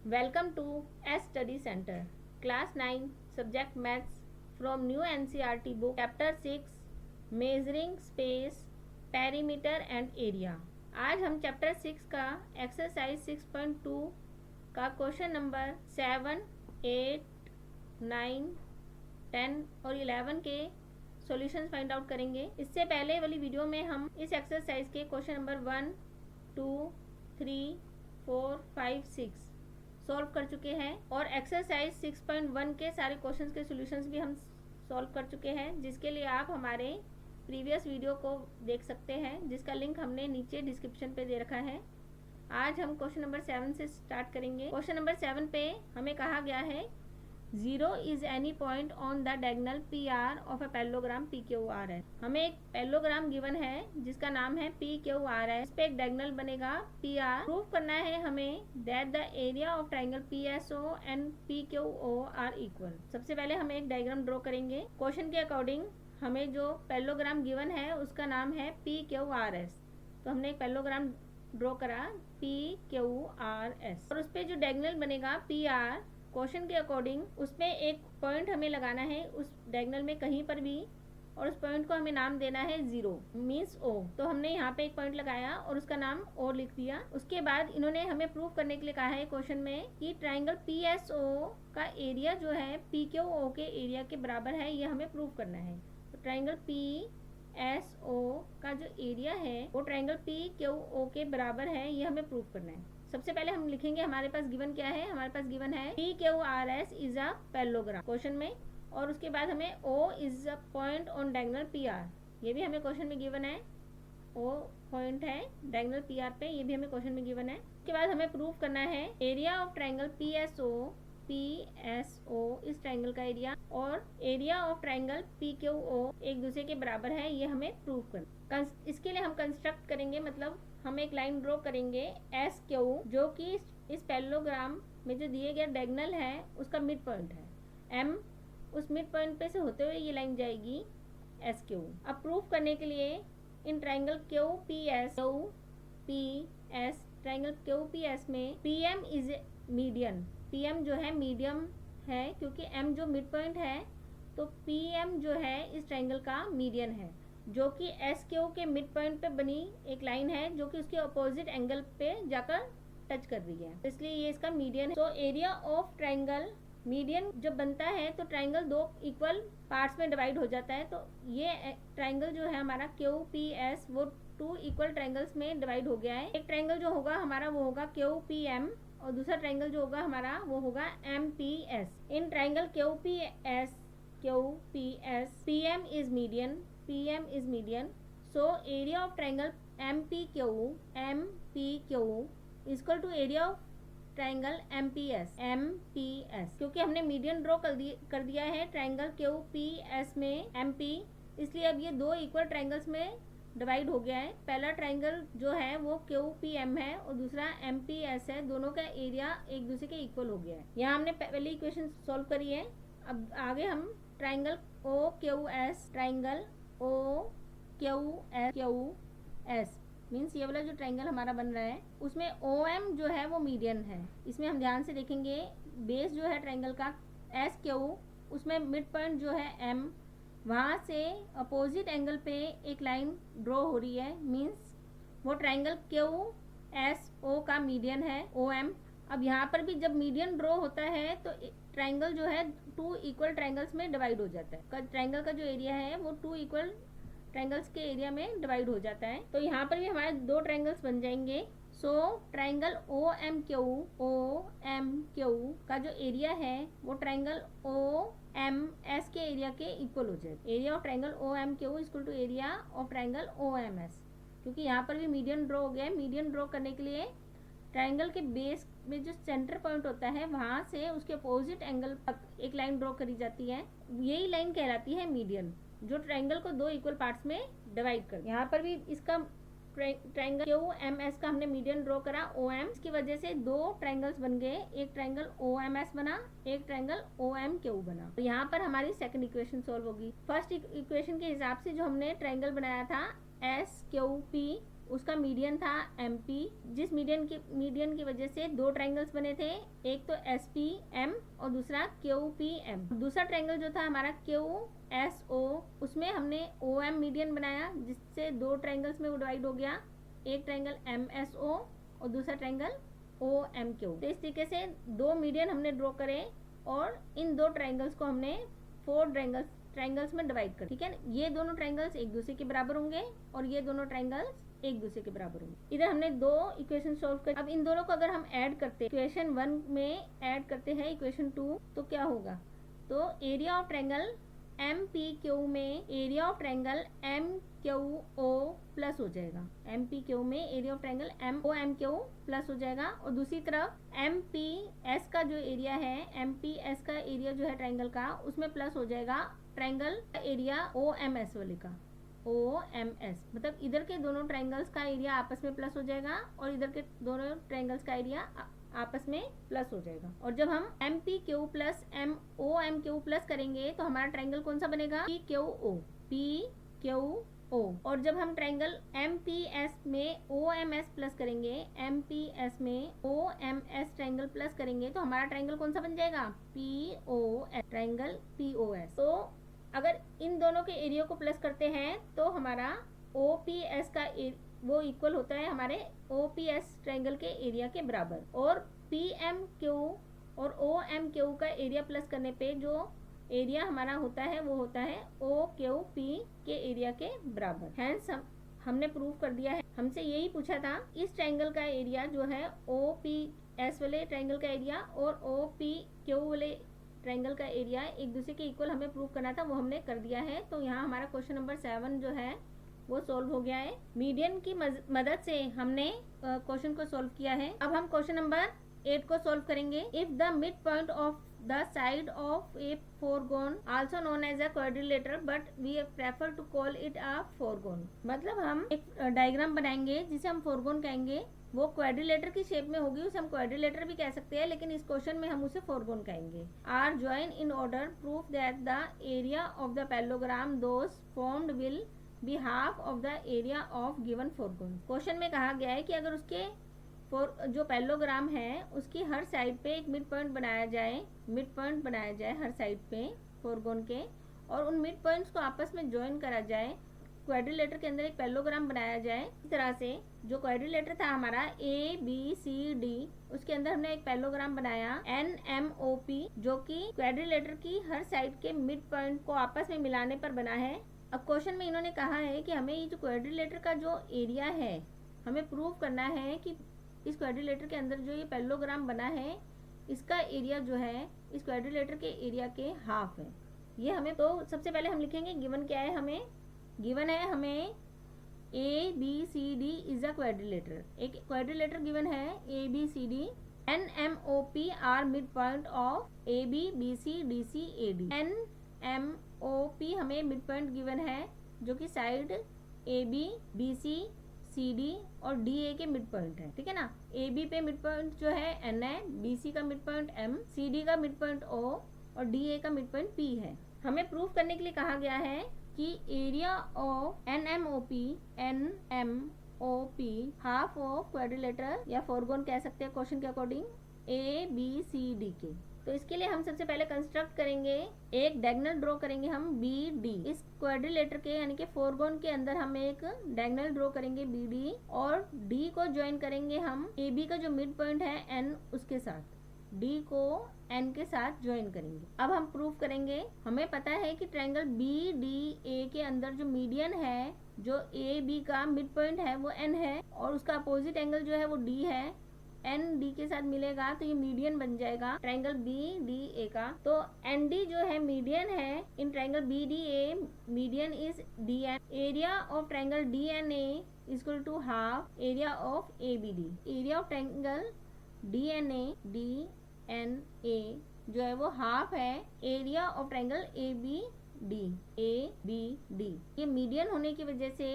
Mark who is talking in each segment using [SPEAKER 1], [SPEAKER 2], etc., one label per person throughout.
[SPEAKER 1] Welcome to S Study Center, Class 9, Subject Maths from New NCERT book, Chapter 6, Measuring Space, Perimeter and Area। आज हम chapter 6 का exercise 6.2 का question number 7, 8, 9, 10 और 11 के solutions find out करेंगे। इससे पहले वाली वीडियो में हम इस एक्सरसाइज के क्वेश्चन नंबर 1, 2, 3, 4, 5, 6 सॉल्व कर चुके हैं और एक्सरसाइज 6.1 के सारे क्वेश्चंस के सॉल्यूशंस भी हम सॉल्व कर चुके हैं, जिसके लिए आप हमारे प्रीवियस वीडियो को देख सकते हैं, जिसका लिंक हमने नीचे डिस्क्रिप्शन पे दे रखा है। आज हम क्वेश्चन नंबर 7 से स्टार्ट करेंगे। क्वेश्चन नंबर 7 पे हमें कहा गया है 0 is any point on the diagonal PR of a parallelogram PQRS। हमें एक पैरेललोग्राम गिवन है जिसका नाम है PQRS। इस पे एक डायगोनल बनेगा PR। प्रूव करना है हमें that the area of triangle PSO and PQO are equal. सबसे पहले हम एक डायग्राम ड्रॉ करेंगे। क्वेश्चन के अकॉर्डिंग हमें जो पैरेललोग्राम गिवन है उसका नाम है PQRS। तो हमने एक पैरेललोग्राम ड्रॉ करा PQRS और उस पे जो डायगोनल बनेगा PR, क्वेश्चन के अकॉर्डिंग उसमें एक पॉइंट हमें लगाना है उस डायगोनल में कहीं पर भी, और उस पॉइंट को हमें नाम देना है 0 मीन्स O। तो हमने यहाँ पे एक पॉइंट लगाया और उसका नाम O लिख दिया। उसके बाद इन्होंने हमें प्रूव करने के लिए कहा है क्वेश्चन में कि ट्राइंगल PSO का एरिया जो है PQO के एरिया के बराबर है, ये हमें प्रूव करना है। तो ट्राइंगल PSO का जो एरिया है वो ट्राइंगल PQO के बराबर है, ये हमें प्रूव करना है। सबसे पहले हम लिखेंगे हमारे पास गिवन क्या है। हमारे पास गिवन है PQRS is a parallelogram question में, और उसके बाद हमें O is a point on diagonal PR, ये भी हमें क्वेश्चन में गिवन है। O पॉइंट है डायगोनल PR पे, ये भी हमें क्वेश्चन में गिवन है। उसके बाद हमें प्रूव करना है एरिया ऑफ ट्रायंगल PSO इस ट्रायंगल का एरिया और एरिया ऑफ ट्रायंगल PQO एक दूसरे के बराबर है, ये हमें प्रूव करना। इसके लिए हम कंस्ट्रक्ट करेंगे, मतलब हम एक लाइन ड्रॉ करेंगे SQ, जो कि इस पैरेललोग्राम में जो दिए गए डायगोनल है उसका मिड पॉइंट है M। उस मिड पॉइंट पे से होते हुए ये लाइन जाएगी SQ। अब प्रूफ करने के लिए in triangle QPS triangle QPS में PM इज मीडियन। PM जो है मीडियम है, क्योंकि M जो मिड पॉइंट है तो PM जो है इस ट्रायंगल का मीडियन है, जो कि SQ के मिड पॉइंट पे बनी एक लाइन है जो कि उसके अपोजिट एंगल पे जाकर टच कर रही है, इसलिए ये इसका मीडियन है। तो एरिया ऑफ ट्रायंगल मीडियन जब बनता है तो ट्रायंगल दो इक्वल पार्ट्स में डिवाइड हो जाता है। तो ये ट्रायंगल जो है हमारा QPS वो 2 इक्वल ट्रायंगल्स में डिवाइड हो गया है। एक ट्रायंगल जो होगा हमारा वो होगा QPM और दूसरा ट्रायंगल जो होगा हमारा वो होगा MPS। In triangle QPS PM is median, so area of triangle MPQ is equal to area of triangle MPS। क्योंकि हमने मीडियन ड्रॉ कर दिया है ट्रायंगल QPS में MP, इसलिए अब ये दो इक्वल ट्रायंगल्स में डिवाइड हो गया है। पहला ट्रायंगल जो है वो QPM है और दूसरा MPS है, दोनों का एरिया एक दूसरे के इक्वल हो गया है। यहाँ हमने पहली इक्वेशन सॉल्व करी है। अब आगे हम ट्रायंगल OQS मीन्स ये वाला जो ट्रायंगल हमारा बन रहा है उसमें OM जो है वो मीडियन है। इसमें हम ध्यान से देखेंगे बेस जो है ट्रायंगल का SQ, उसमें मिड पॉइंट जो है M, वहाँ से अपोजिट एंगल पे एक लाइन ड्रॉ हो रही है, मीन्स वो ट्रायंगल QSO का मीडियन है OM। अब यहाँ पर भी जब मीडियन ड्रॉ होता है तो ट्रायंगल जो है 2 इक्वल ट्रायंगल्स में डिवाइड हो जाता है। ट्रायंगल का जो एरिया है वो 2 इक्वल ट्रायंगल्स के एरिया में डिवाइड हो जाता है। तो यहाँ पर भी हमारे दो ट्रायंगल्स बन जाएंगे। सो ट्रायंगल OMQ का जो एरिया है वो ट्रायंगल OMS के एरिया के इक्वल हो जाए। Area of triangle OMQ equal to area of triangle OMS। क्योंकि यहाँ पर भी मीडियन ड्रॉ हो गया है। मीडियन ड्रॉ करने के लिए ट्रायंगल के बेस में जो सेंटर पॉइंट होता है वहां से उसके अपोजिट एंगल तक एक लाइन ड्रॉ करी जाती है, यही लाइन कहलाती है मीडियन, जो ट्रायंगल को दो इक्वल पार्ट्स में डिवाइड कर। यहाँ पर भी इसका ट्रायंगल QMS का हमने मीडियन ड्रॉ करा OM, इसकी वजह से दो ट्रायंगल्स बन गए, एक ट्रायंगल OMS बना, एक ट्रायंगल OMQ बना। तो यहाँ पर हमारी सेकंड इक्वेशन सॉल्व होगी। फर्स्ट इक्वेशन के हिसाब से जो हमने ट्रायंगल बनाया था SQP उसका मीडियन था MP, जिस मीडियन की वजह से दो ट्रायंगल्स बने थे, एक तो SPM और दूसरा QPM। दूसरा ट्रायंगल जो था हमारा QSO, उसमें हमने OM मीडियन बनाया, जिससे दो ट्रायंगल्स में वो डिवाइड हो गया, एक ट्रायंगल MSO और दूसरा ट्रायंगल OMQ। तो इस तरीके से दो मीडियन हमने ड्रॉ करे और इन दो ट्रायंगल्स को हमने 4 ट्रायंगल्स में डिवाइड कर, ठीक है। ये दोनों ट्रायंगल्स एक दूसरे के बराबर होंगे और ये दोनों ट्रायंगल्स एक दूसरे के बराबर होंगे। इधर हमने दो इक्वेशन सॉल्व कर। अब इन दोनों को अगर हम ऐड करते, इक्वेशन 1 में ऐड करते हैं इक्वेशन 2, तो क्या होगा? तो एरिया ऑफ ट्रायंगल MPQ में area of triangle MQO plus हो जाएगा। MPQ में area of triangle MOMQ plus हो जाएगा। और दूसरी तरफ MPS का जो एरिया है, MPS का एरिया जो है ट्रायंगल का, उसमें प्लस हो जाएगा ट्रायंगल एरिया OMS वाले का। OMS मतलब इधर के दोनों ट्रायंगल्स का एरिया आपस में प्लस हो जाएगा और इधर के दोनों ट्रायंगल्स का एरिया आपस में प्लस हो जाएगा। और जब हम MPQ प्लस MOMQ प्लस करेंगे तो हमारा ट्रायंगल कौन सा बनेगा? PQO। और जब हम ट्रायंगल MPS में OMS प्लस करेंगे, MPS में OMS ट्रायंगल प्लस करेंगे तो हमारा ट्रायंगल कौन सा बन जाएगा? POS, triangle POS। तो अगर इन दोनों के एरिया को प्लस करते हैं तो हमारा OPS का वो इक्वल होता है हमारे OPS ट्रायंगल के एरिया के बराबर। और PMQ और OMQ का एरिया प्लस करने पे जो एरिया हमारा होता है वो होता है OQP के एरिया के बराबर। हैंस हमने प्रूव कर दिया है। हमसे यही पूछा था, इस ट्रायंगल का एरिया जो है OPS वाले ट्रायंगल का एरिया और OPQ वाले ट्रायंगल का एरिया एक दूसरे के इक्वल हमें प्रूव करना था, वो हमने कर दिया है। तो यहाँ हमारा क्वेश्चन नंबर 7 जो है वो सोल्व हो गया है। मीडियन की मदद से हमने क्वेश्चन को सोल्व किया है। अब हम क्वेश्चन नंबर 8 को सोल्व करेंगे। If the mid point of the side of a forgone also known as a quadrilateral but we prefer to call it a forgone. मतलब हम एक डायग्राम बनाएंगे जिसे हम फोरगोन कहेंगे, वो क्वाड्रिलेटर की शेप में होगी, उसे हम क्वाड्रिलेटर भी कह सकते हैं, लेकिन इस क्वेश्चन में हम उसे फोरगोन कहेंगे। Are join in order proof that the area of the parallelogram those formed will be half of the area of given forgone. Question में कहा गया है कि अगर उसके जो पैरेललोग्राम है उसकी हर साइड पे एक मिड पॉइंट बनाया जाए हर साइड पे फोरगोन के, और उन मिड पॉइंट्स को आपस में ज्वाइन करा जाए, क्वाड्रिलेटर के अंदर एक पैरेललोग्राम बनाया जाए। इस तरह से जो क्वाड्रिलेटर था हमारा ABCD, उसके अंदर हमने एक पैरेललोग्राम बनाया NMOP, जो कि क्वाड्रिलेटर की हर साइड के मिड पॉइंट को आपस में मिलाने पर बना है। अब क्वेश्चन में इन्होंने कहा है कि हमें ये जो क्वाड्रिलेटर का जो एरिया है, हमें प्रूव करना है कि इस क्वाड्रिलेटर के अंदर जो ये पैरेललोग्राम बना है, इसका एरिया जो है इस क्वाड्रिलेटर के एरिया के हाफ है। ये हमें, तो सबसे पहले हम लिखेंगे गिवन क्या है। हमें गिवन है हमें ABCD इज अ क्वाड्रिलेटर। एक क्वाड्रिलेटर गिवन है ABCD। NMOP are mid point of AB BC DC AD। NMOP हमें मिड पॉइंट गिवन है जो कि साइड AB BC CD और DA के मिड पॉइंट है, ठीक है ना। AB पे मिड पॉइंट जो है N है, BC का मिड पॉइंट M, CD का मिड पॉइंट O और DA का मिड पॉइंट P है। हमें प्रूफ करने के लिए कहा गया है कि area of NMOP half of quadrilateral या फोरगोन कह सकते हैं क्वेश्चन के अकॉर्डिंग ABCD के। तो इसके लिए हम सबसे पहले कंस्ट्रक्ट करेंगे, एक डायगोनल ड्रॉ करेंगे हम BD। इस क्वाड्रिलेटर के यानी कि फोरगोन के अंदर हम एक डायगोनल ड्रॉ करेंगे BD और D को ज्वाइन करेंगे हम AB का जो मिड पॉइंट है N उसके साथ, D को N के साथ ज्वाइन करेंगे। अब हम प्रूफ करेंगे। हमें पता है कि ट्रायंगल BDA के अंदर जो मीडियन है, जो AB का मिड पॉइंट है वो N है और उसका अपोजिट एंगल जो है वो D है। N D के साथ मिलेगा तो ये मीडियन बन जाएगा ट्रायंगल BDA का। तो ND जो है मीडियन है in triangle BDA, median is DN। Area of triangle DNA equal to half area of ABD। Area of triangle DNA जो है वो हाफ है एरिया ऑफ ट्रायंगल ABD। ये मीडियन होने की वजह से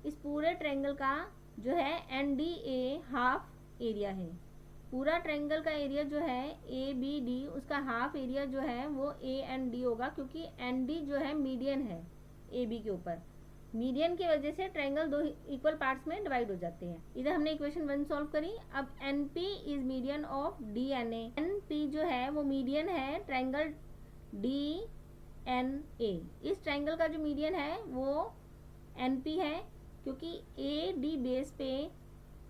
[SPEAKER 1] इस पूरे ट्रायंगल का जो है NDA हाफ एरिया है। पूरा ट्रायंगल का एरिया जो है ABD, उसका हाफ एरिया जो है वो AND होगा, क्योंकि ND जो है मीडियन है AB के ऊपर। मीडियन की वजह से ट्रायंगल दो इक्वल पार्ट्स में डिवाइड हो जाते हैं। इधर हमने इक्वेशन 1 सॉल्व करी। अब NP is median of DNA। NP जो है वो मीडियन है ट्रायंगल DNA। इस ट्रायंगल का जो मीडियन है वो NP है, क्योंकि AD बेस पे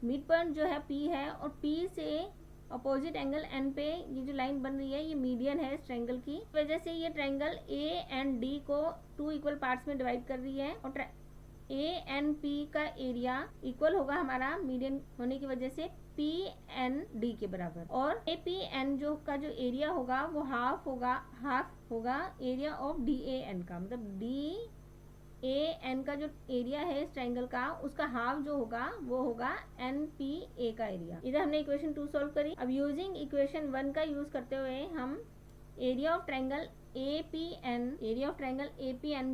[SPEAKER 1] मिड पॉइंट जो है P है और P से अपोजिट एंगल N पे ये जो लाइन बन रही है ये मीडियन है इस ट्रायंगल की वजह से ये ट्रायंगल A एंड D को 2 इक्वल पार्ट्स में डिवाइड कर रही है और A एंड P का एरिया इक्वल होगा हमारा मीडियन होने की वजह से P एन D के बराबर, और APN जो का जो एरिया होगा वो हाफ होगा एरिया ऑफ DAN का, मतलब DAN का जो एरिया है इस ट्रायंगल का उसका हाफ जो होगा वो होगा NPA का एरिया। इधर हमने इक्वेशन 2 सॉल्व करी। अब यूजिंग इक्वेशन 1 का यूज करते हुए हम एरिया ऑफ ट्रायंगल APN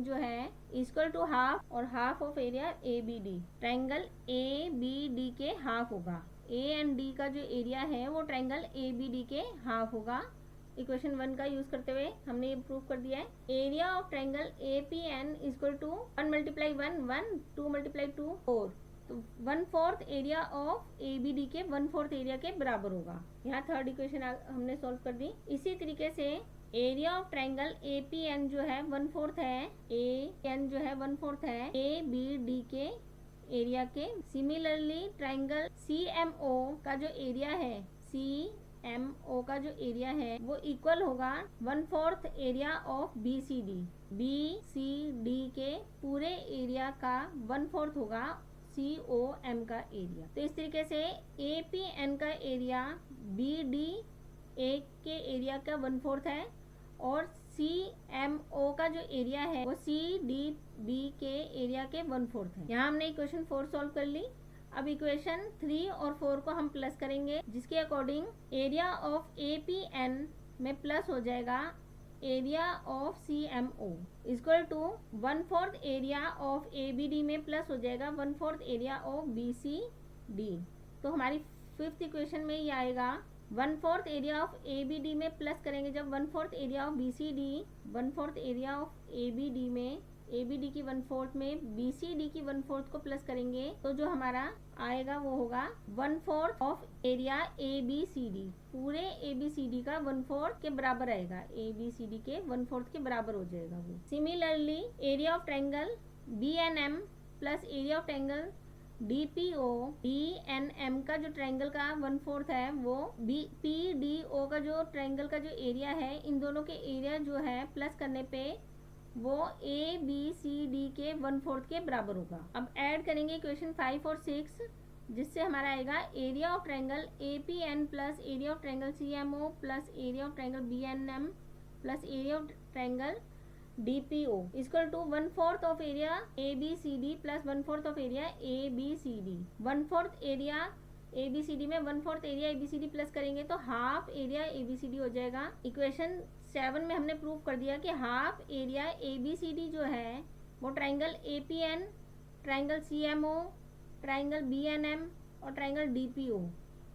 [SPEAKER 1] जो है इक्वल टू हाफ और half of area ABD। Triangle ABD के हाफ होगा। A एंड D का जो एरिया है वो ट्रायंगल ABD के हाफ होगा। इक्वेशन 1 का यूज करते हुए हमने ये प्रूव कर दिया है। Area of triangle APN equal to 1 multiply 1 2 multiply 2 4, तो 1/4 एरिया ऑफ ABD के 1/4 एरिया के बराबर होगा। यहाँ थर्ड इक्वेशन हमने सॉल्व कर दी। इसी तरीके से एरिया ऑफ ट्रायंगल APN जो है 1/4 है, AN जो है 1/4 है ABD के एरिया के। सिमिलरली ट्रायंगल CMO का जो एरिया है CMO का जो एरिया है वो इक्वल होगा 1/4 एरिया ऑफ BCD के पूरे एरिया का 1/4 होगा COM का एरिया। तो इस तरीके से APN का एरिया BDA के एरिया का 1/4 है और CMO का जो एरिया है वो CDB के एरिया के 1/4 है। यहाँ हमने इक्वेशन 4 सॉल्व कर ली। अब इक्वेशन 3 और 4 को हम प्लस करेंगे, जिसके अकॉर्डिंग एरिया ऑफ APN में प्लस हो जाएगा area of CMO equal to 1/4 area of ABD में प्लस हो जाएगा 1/4 एरिया ऑफ BCD। तो हमारी फिफ्थ इक्वेशन में ये आएगा 1/4 एरिया ऑफ ABD में प्लस करेंगे जब 1/4 area of BCD, 1/4 area of ABD में ABD की 1/4 में BCD की 1/4 को प्लस करेंगे तो जो हमारा आएगा वो होगा 1/4 ऑफ एरिया ABCD। पूरे ABCD का 1/4 के बराबर आएगा, ABCD के 1/4 के बराबर हो जाएगा वो। Similarly area of triangle BNM plus area of triangle DPO, DNM का जो ट्रायंगल का 1/4 है वो PDO का जो ट्रायंगल का जो एरिया है, इन दोनों के एरिया जो है प्लस करने पे वो ABCD के 1/4 के बराबर होगा। अब ऐड करेंगे इक्वेशन 5 और 6, जिससे हमारा आएगा area of triangle APN plus area of triangle CMO plus area of triangle BNM plus area of triangle DPO equal to 1/4 of area ABCD plus 1/4 of area ABCD। 1/4 area ABCD में 1/4 area ABCD plus करेंगे तो half area ABCD हो जाएगा। Equation 7 में हमने prove कर दिया कि हाफ एरिया ABCD जो है वो triangle APN, triangle CMO, triangle BNM और triangle DPO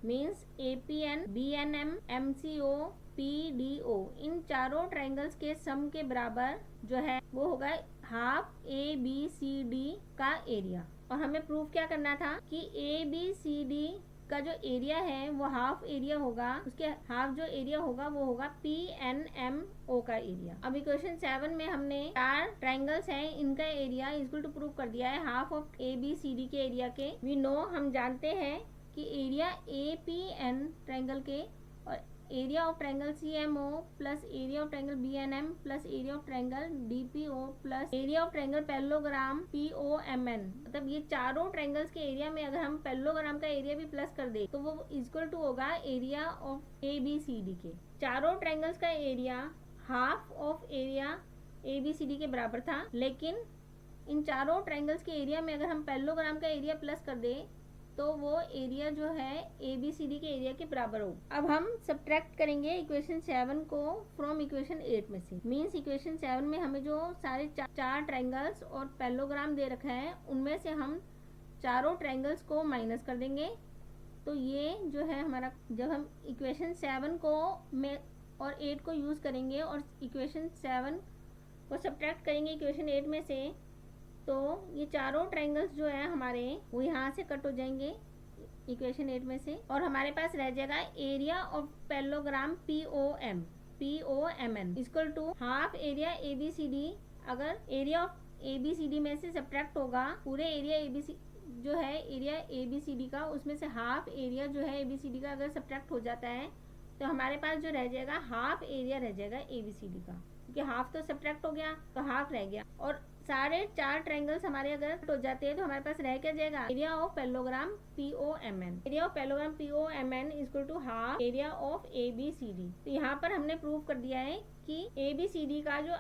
[SPEAKER 1] means APN, BNM, MCO, PDO इन चारों ट्रायंगल्स के सम के बराबर जो है वो होगा हाफ ABCD का एरिया। और हमें प्रूव क्या करना था कि ABCD का जो एरिया है वो हाफ एरिया होगा, उसके हाफ जो एरिया होगा वो होगा PNMO का एरिया। अब इक्वेशन 7 में हमने 4 ट्रायंगल्स हैं, इनका एरिया इक्वल टू प्रूव कर दिया है हाफ ऑफ ABCD के एरिया के। वी नो हम जानते हैं कि एरिया APN ट्रायंगल के और area of triangle CMO plus area of triangle BNM plus area of triangle DPO plus area of triangle parallelogram POMN, मतलब ये चारों ट्रायंगल्स के एरिया में अगर हम पैरेललोग्राम का एरिया भी प्लस कर दे तो वो इक्वल टू होगा एरिया ऑफ ABCD के। चारों ट्रायंगल्स का area half of area ABCD के बराबर था, लेकिन इन चारों ट्रायंगल्स के एरिया में अगर हम पैरेललोग्राम का एरिया प्लस कर दे तो वो एरिया जो है ABCD के एरिया के बराबर हो। अब हम सब्ट्रैक्ट करेंगे इक्वेशन 7 को फ्रॉम इक्वेशन 8 में से। मींस इक्वेशन 7 में हमें जो सारे 4 ट्रायंगल्स और पैरेललोग्राम दे रखा है उनमें से हम चारों ट्रायंगल्स को माइनस कर देंगे। तो ये जो है हमारा, जब हम इक्वेशन 7 को में और 8 को यूज़ करेंगे और इक्वेशन 7 को सब्ट्रैक्ट करेंगे इक्वेशन 8 में से, तो ये चारों ट्रायंगल्स जो है हमारे वो यहाँ से कट हो जाएंगे इक्वेशन 8 में से, और हमारे पास रह जाएगा area of parallelogram POMN equal to half area ABCD। अगर एरिया ऑफ ABCD में से सब्ट्रैक्ट होगा पूरे एरिया ABC जो है एरिया ABCD का, उसमें से हाफ एरिया जो है ABCD का अगर सब्ट्रैक्ट हो जाता है तो हमारे पास जो रह जाएगा हाफ एरिया रह जाएगा ABCD का, क्योंकि हाफ तो सब्ट्रैक्ट हो गया तो हाफ रह गया। और सारे 4 ट्रायंगल्स हमारे अगर हो जाते हैं तो हमारे पास रह क्या जाएगा area of parallelogram POMN। Area of parallelogram POMN equal to half area of ABCD। तो यहाँ पर हमने प्रूव कर दिया है कि ABCD का जो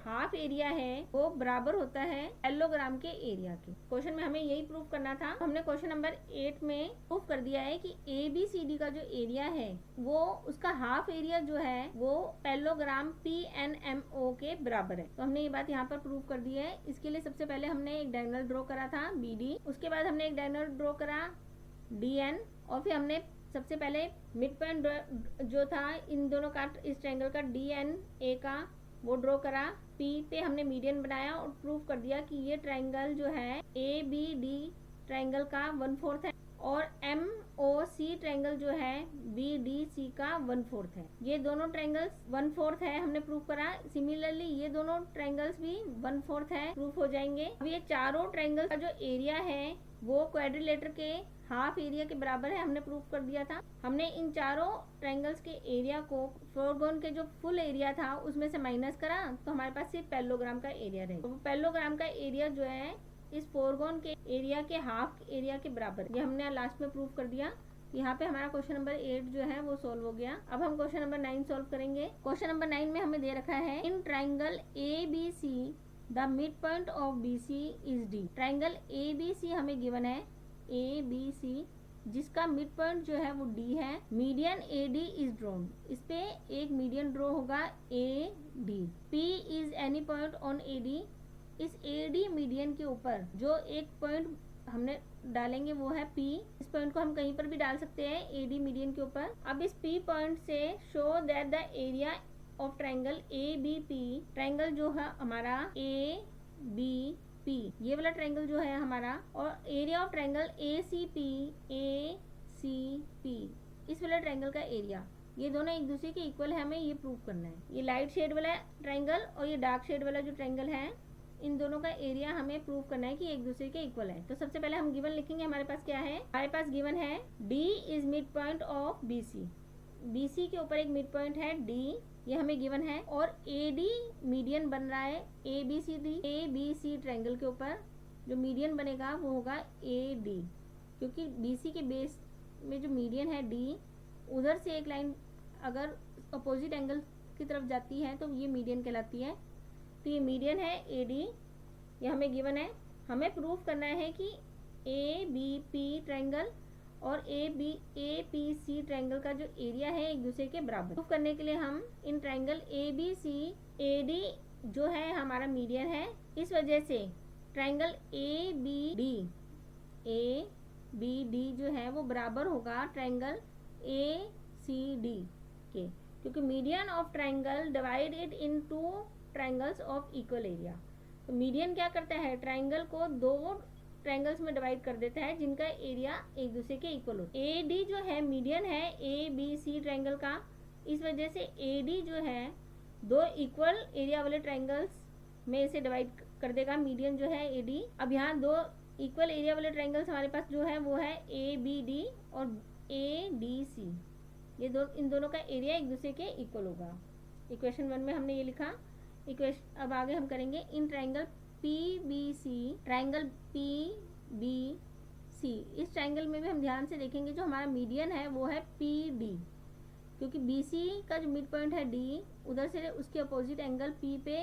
[SPEAKER 1] हाफ एरिया है वो बराबर होता है पैरेललोग्राम के एरिया के। क्वेश्चन में हमें यही प्रूव करना था। हमने क्वेश्चन नंबर 8 में प्रूव कर दिया है कि ABCD का जो एरिया है वो उसका हाफ एरिया जो है वो पैरेललोग्राम PNMO के बराबर है। तो हमने ये बात यहाँ पर प्रूव कर दी है। इसके लिए सबसे पहले हमने एक डायगोनल ड्रॉ करा था BD, उसके बाद हमने एक डायगोनल ड्रॉ करा DN, और फिर हमने सबसे पहले मिड पॉइंट जो था इन दोनों का इस ट्रायंगल का DNA का वो ड्रॉ करा। P पे हमने मीडियन बनाया और प्रूव कर दिया कि ये ट्रायंगल जो है ABD ट्रायंगल का 1/4 है और MOC ट्रायंगल जो है BDC का 1/4 है। ये दोनों ट्रायंगल्स 1/4 है हमने प्रूव करा। सिमिलरली ये दोनों ट्रायंगल्स भी 1/4 है, प्रूफ हो जाएंगे। अब ये चारों ट्रायंगल्स का जो एरिया है वो क्वाड्रिलेटर के हाफ एरिया के बराबर है, हमने प्रूफ कर दिया था। हमने इन चारों ट्रायंगल्स के एरिया को फोरगोन के जो फुल एरिया था उसमें से माइनस करा तो हमारे पास सिर्फ पैरेललोग्राम का एरिया रहेगा। तो पैरेललोग्राम का एरिया जो है इस फोरगोन के एरिया के हाफ एरिया के बराबर, ये हमने लास्ट में प्रूव कर दिया। यहाँ पे हमारा क्वेश्चन नंबर 8 जो है वो सोल्व हो गया। अब हम क्वेश्चन नंबर 9 सोल्व करेंगे। क्वेश्चन नंबर 9 में हमें दे रखा है in triangle ABC the mid point of BC is D। Triangle ABC हमें गिवन है ABC जिसका मिड पॉइंट जो है वो D है। मीडियन AD इज ड्रॉन, इस पे एक मीडियन ड्रॉ होगा AD। P is any point on AD, इस AD मीडियन के ऊपर जो एक पॉइंट हमने डालेंगे वो है P। इस पॉइंट को हम कहीं पर भी डाल सकते हैं AD मीडियन के ऊपर। अब इस P पॉइंट से show that the area of triangle ABP, triangle जो है हमारा ABP ये वाला ट्रायंगल जो है हमारा, और एरिया ऑफ ट्रायंगल ACP इस वाला ट्रायंगल का एरिया, ये दोनों एक दूसरे के इक्वल है, हमें ये प्रूव करना है। ये लाइट शेड वाला ट्रायंगल और ये डार्क शेड वाला जो ट्रायंगल है इन दोनों का एरिया हमें प्रूव करना है कि एक दूसरे के इक्वल है। तो सबसे पहले हम गिवन लिखेंगे। हमारे पास क्या है, हमारे पास गिवन है D is mid point of BC के ऊपर एक मिड पॉइंट है D, ये हमें गिवन है। और AD मीडियन बन रहा है ABC ट्रायंगल के ऊपर, जो मीडियन बनेगा वो होगा AD, क्योंकि BC के बेस में जो मीडियन है D, उधर से एक लाइन अगर अपोजिट एंगल की तरफ जाती है तो ये मीडियन कहलाती है। तो ये मीडियन है AD, ये हमें गिवन है। हमें प्रूव करना है कि ABP ट्रायंगल और APC ट्रायंगल का जो एरिया है एक दूसरे के बराबर। प्रूव करने के लिए हम इन ट्रायंगल ABC AD जो है हमारा मीडियन है, इस वजह से ट्रायंगल ABD जो है वो बराबर होगा ट्रायंगल ACD के, क्योंकि median of triangle divide it in two triangles of equal area. तो मीडियन क्या करता है, ट्रायंगल को दो ट्रायंगल्स में डिवाइड कर देता है जिनका एरिया एक दूसरे के इक्वल होता है। AD जो है मीडियन है ABC ट्रायंगल का, इस वजह से AD जो है दो इक्वल एरिया वाले ट्रायंगल्स में इसे डिवाइड कर देगा, मीडियन जो है AD। अब यहाँ दो इक्वल एरिया वाले ट्रायंगल्स हमारे पास जो है वो है ABD और ADC, ये इन दोनों का एरिया एक दूसरे के इक्वल होगा। इक्वेशन 1 में हमने ये लिखा। अब आगे हम करेंगे इन ट्रायंगल PBC। इस ट्रायंगल में भी हम ध्यान से देखेंगे, जो हमारा मीडियन है वो है PD, क्योंकि BC का जो मिड पॉइंट है D, उधर से उसके अपोजिट एंगल P पे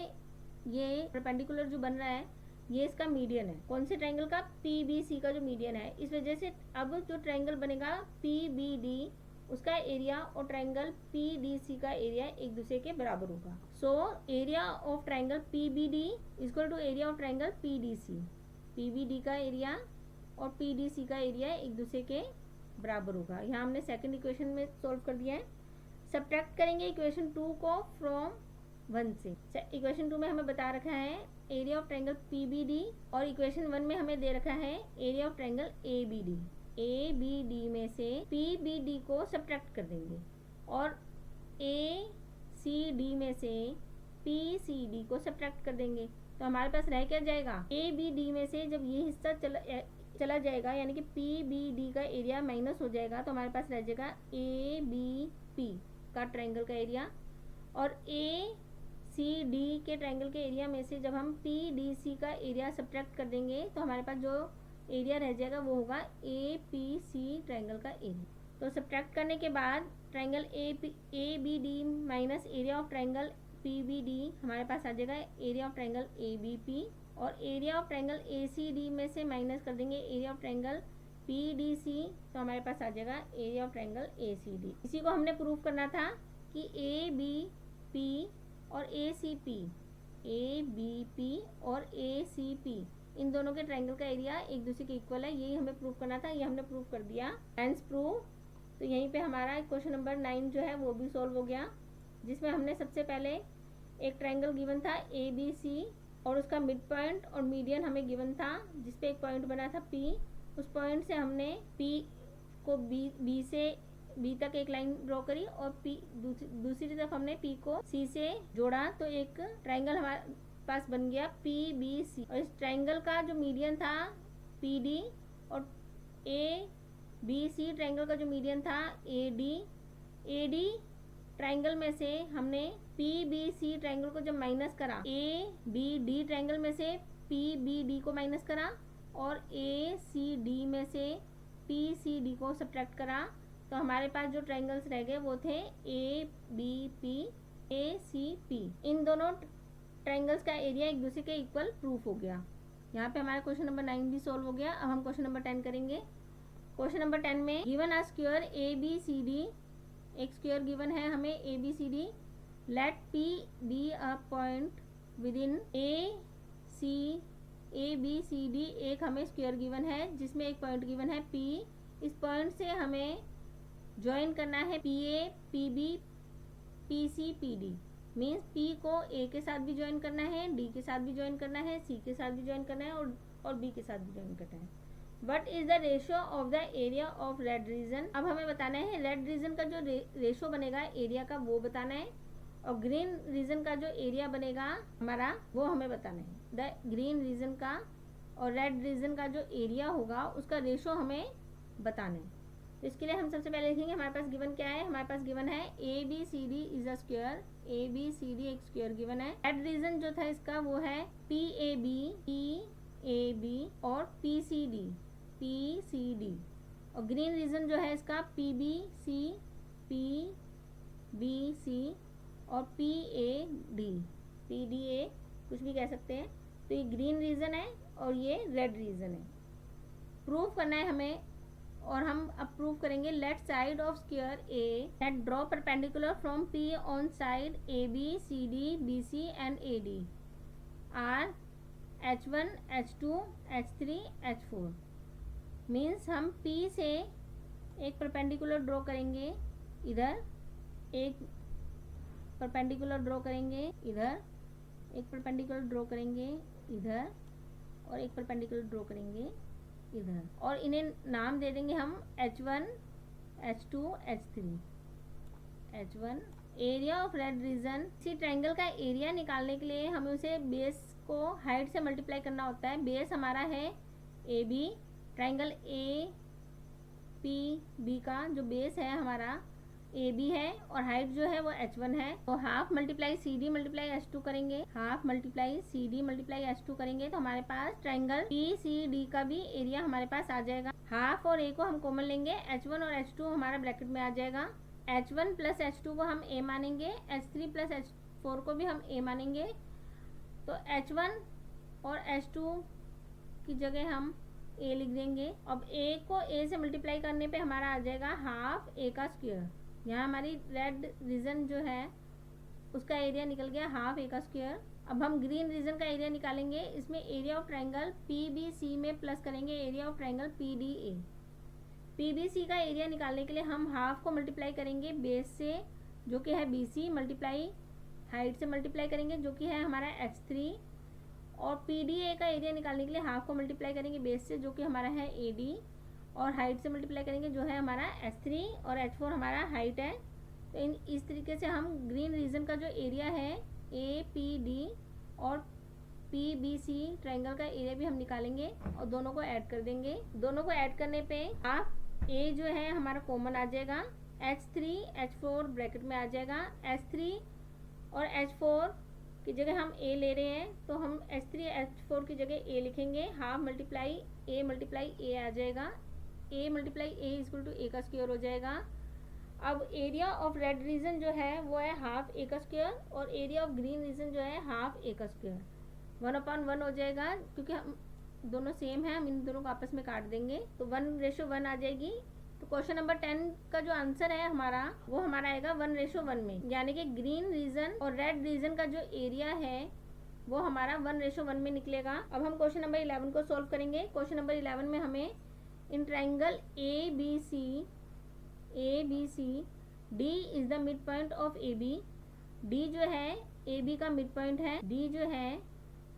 [SPEAKER 1] ये परपेंडिकुलर जो बन रहा है ये इसका मीडियन है। कौन से ट्रायंगल का, PBC का जो मीडियन है। इस वजह से अब जो ट्रायंगल बनेगा PBD, उसका एरिया और ट्रायंगल PDC का एरिया एक दूसरे के बराबर होगा। So area of triangle PBD equal to area of triangle PDC। PBD का एरिया और PDC का एरिया एक दूसरे के बराबर होगा। यहाँ हमने सेकंड इक्वेशन में सॉल्व कर दिया है। सब्ट्रैक्ट करेंगे इक्वेशन 2 को फ्रॉम 1 से। इक्वेशन 2 में हमें बता रखा है एरिया ऑफ ट्रायंगल PBD, और इक्वेशन 1 में हमें दे रखा है area of triangle ABD। ABD में से PBD को सब्ट्रैक्ट कर देंगे और ACD में से PCD को सब्ट्रैक्ट कर देंगे, तो हमारे पास रह क्या जाएगा, ABD में से जब ये हिस्सा चला जाएगा यानी कि PBD का एरिया माइनस हो जाएगा, तो हमारे पास रह जाएगा ABP का ट्रायंगल का एरिया, और ACD के ट्रायंगल के एरिया में से जब हम PDC का एरिया सब्ट्रैक्ट कर देंगे तो हमारे पास जो एरिया रह जाएगा वो होगा APC ट्रायंगल का एरिया। तो सब्ट्रैक्ट करने के बाद triangle ABD minus area of triangle PBD हमारे पास आ जाएगा एरिया ऑफ ट्रायंगल ABP, और एरिया ऑफ ट्रायंगल ACD में से माइनस कर देंगे एरिया ऑफ ट्रायंगल PDC, तो हमारे पास आ जाएगा एरिया ऑफ ट्रायंगल ACD। इसी को हमने प्रूव करना था कि ABP और ABP और ACP इन दोनों के ट्रायंगल का एरिया एक दूसरे के इक्वल है, यही हमें प्रूव करना था, ये हमने प्रूव कर दिया, हेंस प्रूव। तो यहीं पे हमारा क्वेश्चन नंबर 9 जो है वो भी सॉल्व हो गया, जिसमें हमने सबसे पहले एक ट्रायंगल गिवन था ABC और उसका मिड पॉइंट और मीडियन हमें गिवन था, जिसपे एक पॉइंट बना था P। उस पॉइंट से हमने P को B से B तक एक लाइन ड्रॉ करी और दूसरी तरफ हमने P को C से जोड़ा, तो एक ट्रायंगल हमारे पास बन गया PBC। और इस ट्रायंगल का जो मीडियन था PD और ABC ट्रायंगल का जो मीडियन था AD ट्रायंगल में से हमने PBC ट्रायंगल को जब माइनस करा, ABD ट्रायंगल में से PBD को माइनस करा और ACD में से PCD को सब्ट्रैक्ट करा, तो हमारे पास जो ट्रायंगल्स रह गए वो थे ABP ACP। इन दोनों ट्रायंगल्स का एरिया एक दूसरे के इक्वल प्रूफ हो गया। यहाँ पे हमारा क्वेश्चन नंबर 9 भी सॉल्व हो गया। अब हम क्वेश्चन नंबर 10 करेंगे। क्वेश्चन नंबर 10 में गिवन अ स्क्वायर ABCD, एक स्क्वायर गिवन है हमें ABCD, let P be a point within ABCD, एक हमें स्क्वायर गिवन है जिसमें एक पॉइंट गिवन है P। इस पॉइंट से हमें ज्वाइन करना है PA PB PC PD, means P को A के साथ भी ज्वाइन करना है, D के साथ भी ज्वाइन करना है, C के साथ भी ज्वाइन करना है और B के साथ भी ज्वाइन करना है। What is the ratio of the area of red region, अब हमें बताना है रेड रीजन का जो रेशियो बनेगा एरिया का वो बताना है, और ग्रीन रीजन का जो एरिया बनेगा हमारा वो हमें बताना है। द ग्रीन रीजन का और रेड रीजन का जो एरिया होगा उसका रेशियो हमें बताना है। तो इसके लिए हम सबसे पहले लिखेंगे हमारे पास गिवन क्या है, हमारे पास गिवन है ABCD is a square, ABCD एक स्क्वायर गिवन है। रेड रीजन जो था इसका वो है PAB और PCD, और ग्रीन रीजन जो है इसका PBC और PDA कुछ भी कह सकते हैं। तो ये ग्रीन रीजन है और ये रेड रीजन है। प्रूफ करना है हमें, और हम अब प्रूव करेंगे let side of square A that draw perpendicular from P on side AB CD BC and AD are H1 H2 H3 H4। Means हम P से एक परपेंडिकुलर ड्रॉ करेंगे, इधर एक परपेंडिकुलर ड्रॉ करेंगे, इधर एक परपेंडिकुलर ड्रॉ करेंगे, इधर और एक परपेंडिकुलर ड्रॉ करेंगे इधर, और इन्हें नाम दे देंगे हम H1 H2 H3 H1। Area of red region, इसी ट्रायंगल का एरिया निकालने के लिए हमें उसे बेस को हाइट से मल्टीप्लाई करना होता है। बेस हमारा है AB, ट्रायंगल APB का जो बेस है हमारा AB है और हाइट जो है वो H1 है। तो half multiply CD multiply H2 करेंगे, half multiply CD multiply H2 करेंगे तो हमारे पास ट्रायंगल PCD का भी एरिया हमारे पास आ जाएगा। हाफ और A को हम कॉमन लेंगे, H1 और H2 हमारा ब्रैकेट में आ जाएगा। H1 प्लस H2 को हम A मानेंगे, H3 प्लस H4 को भी हम A मानेंगे। तो H1 और H2 की जगह हम A लिख देंगे। अब A को A से मल्टीप्लाई करने पे हमारा आ जाएगा हाफ A का स्क्वायर। यहाँ हमारी रेड रीजन जो है उसका एरिया निकल गया हाफ A का स्क्वायर। अब हम ग्रीन रीजन का एरिया निकालेंगे, इसमें एरिया ऑफ ट्रायंगल PBC में प्लस करेंगे area of triangle PDA। PBC का एरिया निकालने के लिए हम हाफ को मल्टीप्लाई करेंगे बेस से जो कि है BC, मल्टीप्लाई हाइट से मल्टीप्लाई करेंगे जो कि है हमारा H3, और पी डी ए का एरिया निकालने के लिए हाफ को मल्टीप्लाई करेंगे बेस से, जो कि हमारा है ए डी, और हाइट से मल्टीप्लाई करेंगे जो है हमारा H3, और H4 हमारा हाइट है। तो इस तरीके से हम ग्रीन रीजन का जो एरिया है ए पी डी और पी बी सी ट्रायंगल का एरिया भी हम निकालेंगे और दोनों को ऐड कर देंगे। दोनों को ऐड करने पे हाफ ए जो है हमारा कॉमन आ जाएगा, H3 H4 ब्रैकेट में आ जाएगा। H3 और H4 की जगह हम ए ले रहे हैं, तो हम H3 H4 की जगह ए लिखेंगे। हाफ मल्टीप्लाई ए आ जाएगा, A multiply A equal to ए का स्क्वायर हो जाएगा। अब एरिया ऑफ रेड रीजन जो है वो है हाफ ए का स्क्वायर, और एरिया ऑफ ग्रीन रीजन जो है हाफ ए का स्क्वायर। 1/1 हो जाएगा, क्योंकि हम दोनों सेम है, हम इन दोनों को आपस में काट देंगे तो 1:1 आ जाएगी। तो क्वेश्चन नंबर 10 का जो आंसर है हमारा वो हमारा आएगा 1:1 में, यानी कि ग्रीन रीजन और रेड रीजन का जो एरिया है वो हमारा 1:1 में निकलेगा। अब हम क्वेश्चन नंबर 11 को सॉल्व करेंगे। क्वेश्चन नंबर 11 में हमें in triangle A B C D is the mid point of A B. D जो है ए बी का मिड पॉइंट है, डी जो है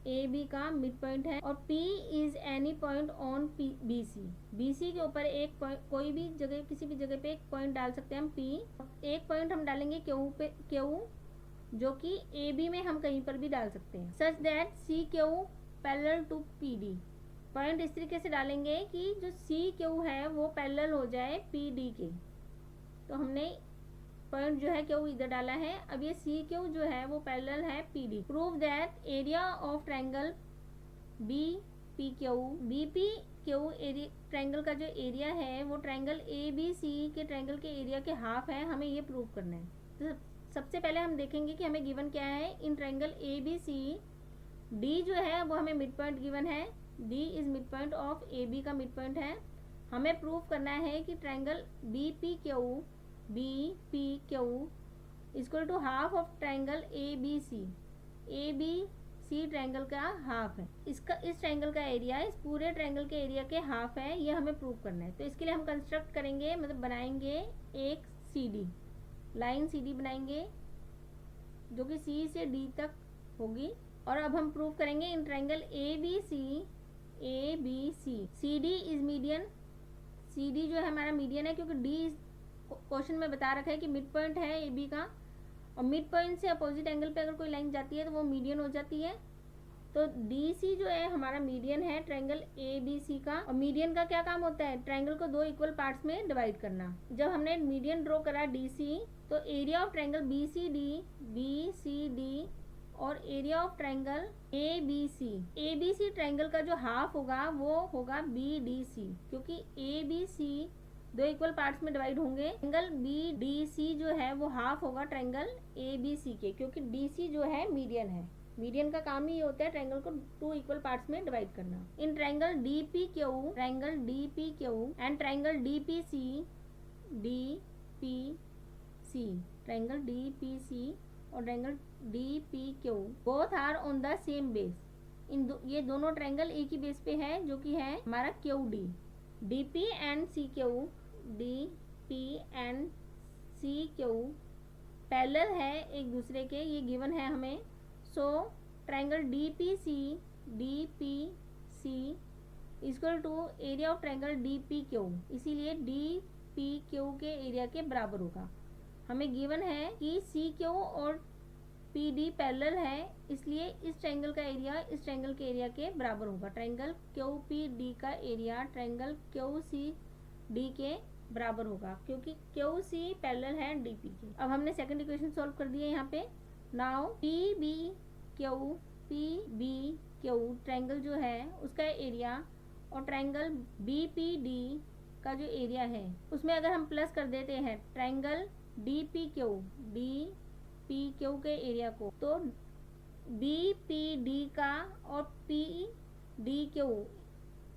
[SPEAKER 1] ए बी का मिड पॉइंट है, और P is any point on B C के ऊपर एक पॉइंट, कोई भी जगह किसी भी जगह पे एक पॉइंट डाल सकते हैं हम P। एक पॉइंट हम डालेंगे क्यू पे, क्यू जो कि ए बी में हम कहीं पर भी डाल सकते हैं, such that C Q parallel to P D. Point इस तरीके से डालेंगे कि जो सी क्यू है वो पैरेलल हो जाए पी डी के। तो हमने पॉइंट जो है क्यू इधर डाला है, अब ये सी क्यू जो है वो पैरेलल है P D. Prove that area of triangle B P Q triangle का जो एरिया है वो ट्रायंगल ए बी सी के ट्रायंगल के एरिया के हाफ है, हमें ये प्रूव करना है। तो सबसे पहले हम देखेंगे कि हमें गिवन क्या है। In triangle A B C D जो है वो हमें मिड पॉइंट गिवन है, D is mid point of A B का मिड पॉइंट है। हमें प्रूव करना है कि triangle B P Q equal to half of triangle A B C triangle का हाफ है। इस ट्रायंगल का एरिया इस पूरे ट्रायंगल के एरिया के हाफ है, ये हमें प्रूव करना है। तो इसके लिए हम कंस्ट्रक्ट करेंगे, मतलब बनाएंगे एक CD लाइन, CD बनाएंगे जो कि C से D तक होगी। और अब हम प्रूव करेंगे in triangle A B C CD is median. CD जो है हमारा मीडियन है, क्योंकि D क्वेश्चन में बता रखा है कि मिड पॉइंट है ए बी का, और मिड पॉइंट से अपोजिट एंगल पे अगर कोई लाइन जाती है तो वो मीडियन हो जाती है। तो DC जो है हमारा मीडियन है ट्रायंगल ए बी सी का। और मीडियन का क्या काम होता है, ट्रायंगल को दो इक्वल पार्ट्स में डिवाइड करना। जब हमने मीडियन ड्रॉ करा DC, तो area of triangle B C D और area of triangle A B C triangle का जो हाफ होगा वो होगा BDC, क्योंकि ABC दो इक्वल पार्ट्स में डिवाइड होंगे। ट्रायंगल BDC जो है वो हाफ होगा ट्रायंगल ABC के, क्योंकि DC जो है मीडियन है। मीडियन का काम ही होता है ट्रायंगल को टू इक्वल पार्ट्स में डिवाइड करना। In triangle DPQ and triangle DPC triangle DPC और triangle DPQ both are on the same base. ये दोनों ट्रायंगल एक ही बेस पे है, जो कि है हमारा QD। DP and CQ parallel है एक दूसरे के, ये गिवन है हमें। So triangle DPC equal to area of triangle DPQ, इसीलिए DPQ के एरिया के बराबर होगा। हमें गिवन है कि CQ और PD पैरेलल है, इसलिए इस ट्रायंगल का एरिया इस ट्रायंगल के एरिया के बराबर होगा। ट्रायंगल QPD का एरिया ट्रायंगल QCD के बराबर होगा, क्योंकि QC पैरेलल है DP के। अब हमने सेकंड इक्वेशन सॉल्व कर दिया यहाँ पे। नाउ PBQ ट्रायंगल जो है उसका एरिया और ट्रायंगल BPD का जो एरिया है उसमें अगर हम प्लस कर देते हैं ट्रायंगल DPQ के एरिया को, तो BPD का और PDQ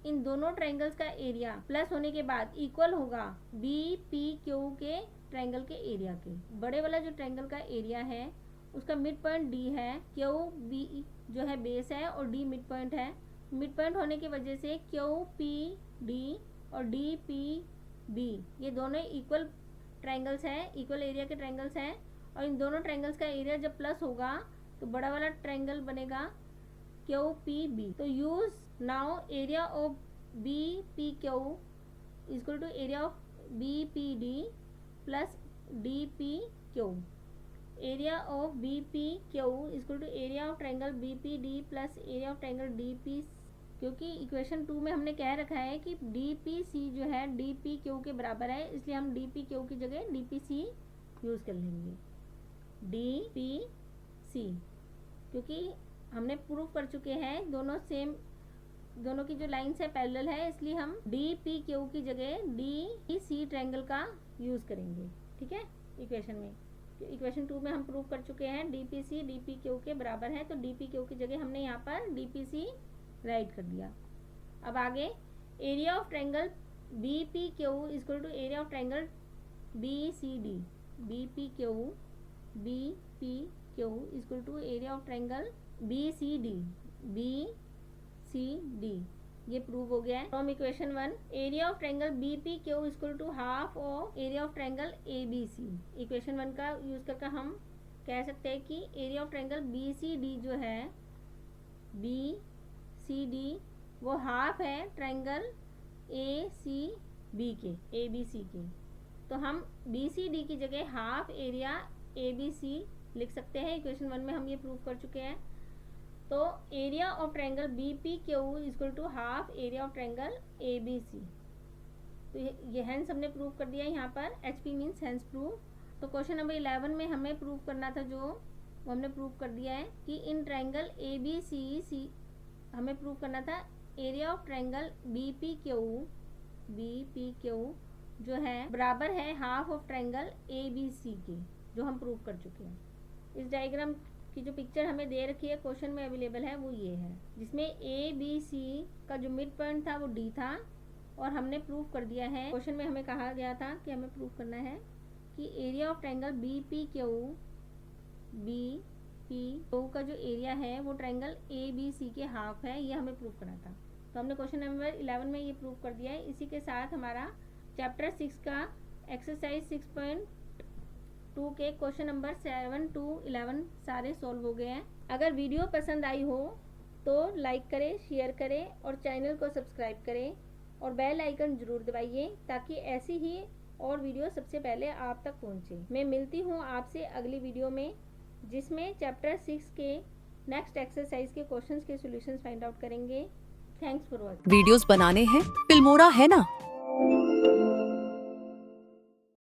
[SPEAKER 1] इन दोनों ट्रायंगल्स का एरिया प्लस होने के बाद इक्वल होगा BPQ के ट्रायंगल के एरिया के। बड़े वाला जो ट्रायंगल का एरिया है उसका मिड पॉइंट D है, QB जो है बेस है और D मिड पॉइंट है। मिड पॉइंट होने की वजह से QPD और DPB ये दोनों इक्वल ट्रायंगल्स हैं, इक्वल एरिया के ट्रायंगल्स हैं। और इन दोनों ट्रायंगल्स का एरिया जब प्लस होगा तो बड़ा वाला ट्रायंगल बनेगा क्यू पी बी। तो use now area of B P Q equal to area of B P D plus D P Q. Area of B P Q equal to area of triangle B P D plus area of triangle D P, क्योंकि equation 2 में हमने कह रखा है कि D P सी जो है D P Q के बराबर है, इसलिए हम डी पी क्यू की जगह डी पी सी यूज़ कर लेंगे। डी पी सी, क्योंकि हमने प्रूव कर चुके हैं दोनों सेम, दोनों की जो लाइन्स है पैरेलल है, इसलिए हम डी पी क्यू की जगह डी पी सी ट्रायंगल का यूज़ करेंगे। ठीक है, इक्वेशन में, इक्वेशन 2 में हम प्रूव कर चुके हैं D P C D P Q के बराबर है, तो डी पी क्यू की जगह हमने यहाँ पर डी पी सी राइट कर दिया। अब आगे area of triangle B P Q equal to area of triangle B C D. B P Q equal to area of triangle B C D. B C D ये prove हो गया है from equation 1। Area of triangle B P Q equal to half of area of triangle A B C. Equation 1 का use करके हम कह सकते हैं कि area of triangle B C D जो है, बी सी डी वो हाफ है ट्रायंगल ए सी बी के, ए बी सी के। तो हम बी सी डी की जगह half area A B C लिख सकते हैं। इक्वेशन 1 में हम ये प्रूव कर चुके हैं। तो area of triangle B P Q equal to half area of triangle A B C. तो ये हैंस हमने प्रूव कर दिया यहाँ पर, H P means hence prove. तो क्वेश्चन नंबर 11 में हमें प्रूव करना था जो, वो हमने प्रूव कर दिया है कि इन ट्रायंगल ए बी सी हमें प्रूव करना था area of triangle B P Q जो है बराबर है half of triangle A B C के, जो हम प्रूव कर चुके हैं। इस डायग्राम की जो पिक्चर हमें दे रखी है क्वेश्चन में अवेलेबल है वो ये है, जिसमें ए बी सी का जो मिड पॉइंट था वो डी था, और हमने प्रूव कर दिया है। क्वेश्चन में हमें कहा गया था कि हमें प्रूव करना है कि area of triangle B P Q का जो एरिया है वो ट्रायंगल ए बी सी के हाफ है, ये हमें प्रूव करना था। तो हमने क्वेश्चन नंबर 11 में ये प्रूव कर दिया है। इसी के साथ हमारा चैप्टर 6 का एक्सरसाइज 6.2 के क्वेश्चन नंबर 7 to 11 सारे सॉल्व हो गए हैं। अगर वीडियो पसंद आई हो तो लाइक करें, शेयर करें और चैनल को सब्सक्राइब करें और बेल आइकन जरूर दबाइए, ताकि ऐसी ही और वीडियो सबसे पहले आप तक पहुंचे। मैं मिलती हूं आपसे अगली वीडियो में, जिसमें चैप्टर 6 के नेक्स्ट एक्सरसाइज के क्वेश्चंस के सॉल्यूशंस फाइंड आउट करेंगे। Thanks for watching.
[SPEAKER 2] वीडियोस बनाने हैं, फिल्मोरा है ना।